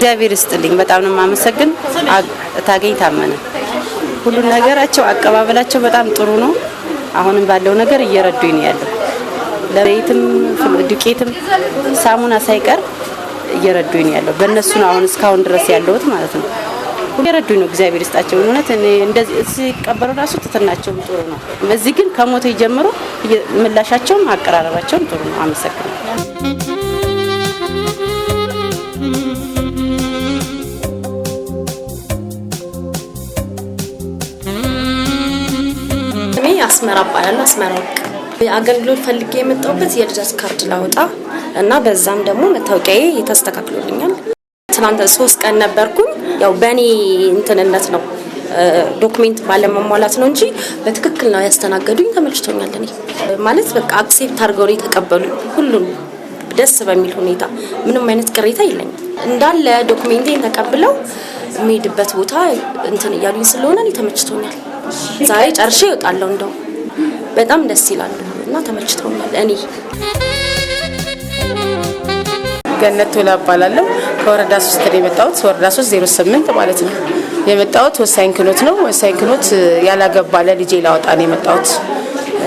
እግዚአብሔር ይስጥልኝ። በጣም ነው ማመሰግን። ታገኝ ታመነ ሁሉ ነገራቸው አቀባበላቸው በጣም ጥሩ ነው። አሁንም ባለው ነገር እየረዱኝ ነው ያለው። ለቤትም ዱቄትም ሳሙና ሳይቀር እየረዱኝ ነው ያለው። በእነሱ ነው አሁን እስካሁን ድረስ ያለውት ማለት ነው። እየረዱኝ ነው። እግዚአብሔር ይስጣቸው። እውነት እንደዚህ ሲቀበሉ ራሱ ትተናቸውም ጥሩ ነው። በዚህ ግን ከሞተ ጀምሮ ምላሻቸውም አቀራረባቸውም ጥሩ ነው። አመሰግናለሁ። አስመራ ባላል አስመራ አገልግሎት ፈልጌ የመጣሁበት የልደት ካርድ ላውጣ እና በዛም ደግሞ መታወቂያዬ የተስተካክሎልኛል። ትናንት 3 ቀን ነበርኩኝ። ያው በኔ እንትንነት ነው ዶክመንት ባለመሟላት ነው እንጂ በትክክል ነው ያስተናገዱኝ። ተመልክቶኛል። እኔ ማለት በቃ አክሴፕት አድርገው ተቀበሉኝ። ሁሉም ደስ በሚል ሁኔታ ምንም አይነት ቅሬታ የለኝም። እንዳለ ዶክመንቴን ተቀብለው የሚሄድበት ቦታ እንትን እያሉኝ ስለሆነ እኔ ተመችቶኛል። ዛሬ ጨርሼ እወጣለሁ። እንደው በጣም ደስ ይላል እና ተመችቶኛል። እኔ ገነት ቶላ እባላለሁ። ከወረዳ 3 ነው የመጣሁት። ወረዳ 308 ማለት ነው። የመጣሁት ወሳኝ ክኖት ነው። ወሳኝ ክኖት ያላገባ ለልጄ ላወጣ ነው የመጣሁት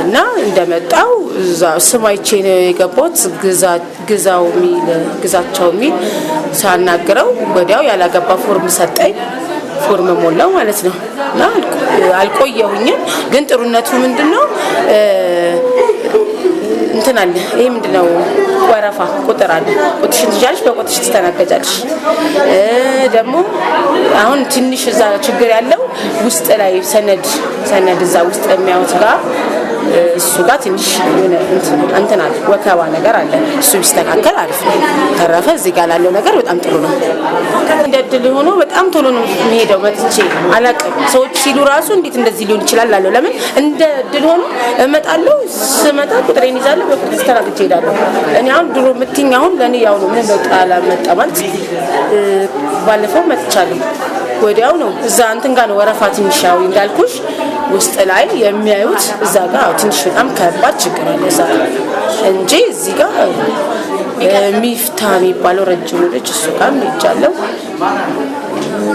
እና እንደመጣው ስማይቼ ነው የገባሁት። ግዛቸው ሚል ሳናግረው ወዲያው ያላገባ ፎርም ሰጠኝ። ፎርም ሞላው ማለት ነው እና አልቆየሁኝም። ግን ጥሩነቱ ምንድነው እንትን አለ። ይሄ ምንድነው ወረፋ ቁጥር አለ። ቁጥሽን ትያለሽ፣ በቁጥሽ ትስተናገጃለሽ። ደግሞ አሁን ትንሽ እዛ ችግር ያለው ውስጥ ላይ ሰነድ እዛ ውስጥ የሚያዩት ጋር እሱ ጋር ትንሽ እንትን አለ፣ ወከባ ነገር አለ። እሱ ቢስተካከል አሪፍ ነው። ተረፈ እዚህ ጋር ያለው ነገር በጣም ጥሩ ነው። እንደድል ሆኖ በጣም ቶሎ ነው የሚሄደው። መጥቼ አላውቅም። ሰዎች ሲሉ ራሱ እንዴት እንደዚህ ሊሆን ይችላል አለው። ለምን እንደድል ሆኖ እመጣለሁ። ስመጣ ቁጥሬን ይዛለሁ፣ በቁጥር ተስተናግጄ እሄዳለሁ። እኔ አሁን ድሮ የምትይኝ አሁን ለኔ ያው ነው። ምን ለውጥ አላመጣ ማለት ባለፈው መጥቻለሁ። ወዲያው ነው እዛ እንትን ጋር ነው ወረፋ ትንሽ ያው እንዳልኩሽ ውስጥ ላይ የሚያዩት እዛ ጋር ትንሽ በጣም ከባድ ችግር አለ እዛ እንጂ እዚህ ጋር ሚፍታ የሚባለው ረጅሙ ልጅ እሱ ጋር ሄጃለሁ።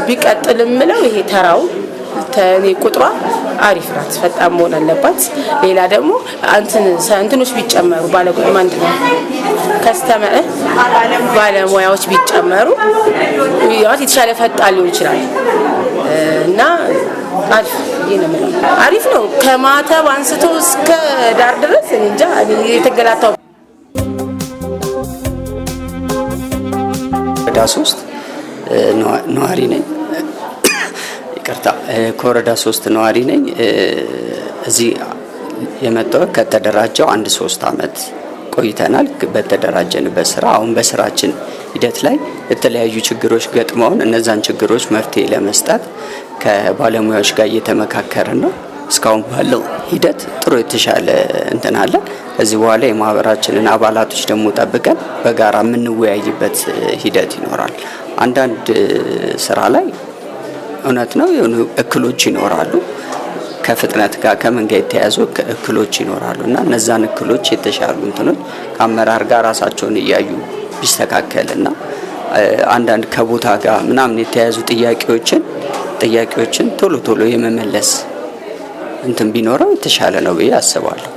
ቢቀጥልም ምለው ይሄ ተራው ቁጥሯ አሪፍ ናት። ፈጣን መሆን አለባት። ሌላ ደግሞ እንትኖች ቢጨመሩ ባለሙያዎች ነው ከስተመር ባለሙያዎች ቢጨመሩ ያው የተሻለ ፈጣን ሊሆን ይችላል እና አሪፍ ነው። ከማተብ አንስቶ እስከ ዳር ድረስ እንጃ የተገላታው ወረዳ 3 ነዋሪ ነኝ። ይቅርታ ከወረዳ 3 ነዋሪ ነኝ። እዚህ የመጣው ከተደራጀው 3 አመት ቆይተናል። በተደራጀንበት ስራ አሁን በስራችን ሂደት ላይ የተለያዩ ችግሮች ገጥመውን እነዛን ችግሮች መፍትሄ ለመስጠት ከባለሙያዎች ጋር እየተመካከርን ነው። እስካሁን ባለው ሂደት ጥሩ የተሻለ እንትን አለ። ከዚህ በኋላ የማህበራችንን አባላቶች ደግሞ ጠብቀን በጋራ የምንወያይበት ሂደት ይኖራል። አንዳንድ ስራ ላይ እውነት ነው የሆኑ እክሎች ይኖራሉ። ከፍጥነት ጋር ከምን ጋር የተያዙ እክሎች ይኖራሉና እነዛን እክሎች የተሻሉ እንትኖች ከአመራር ጋር ራሳቸውን እያዩ ቢስተካከልና አንዳንድ ከቦታ ጋር ምናምን የተያዙ ጥያቄዎችን ቶሎ የመመለስ እንትን ቢኖረው የተሻለ ነው ብዬ አስባለሁ።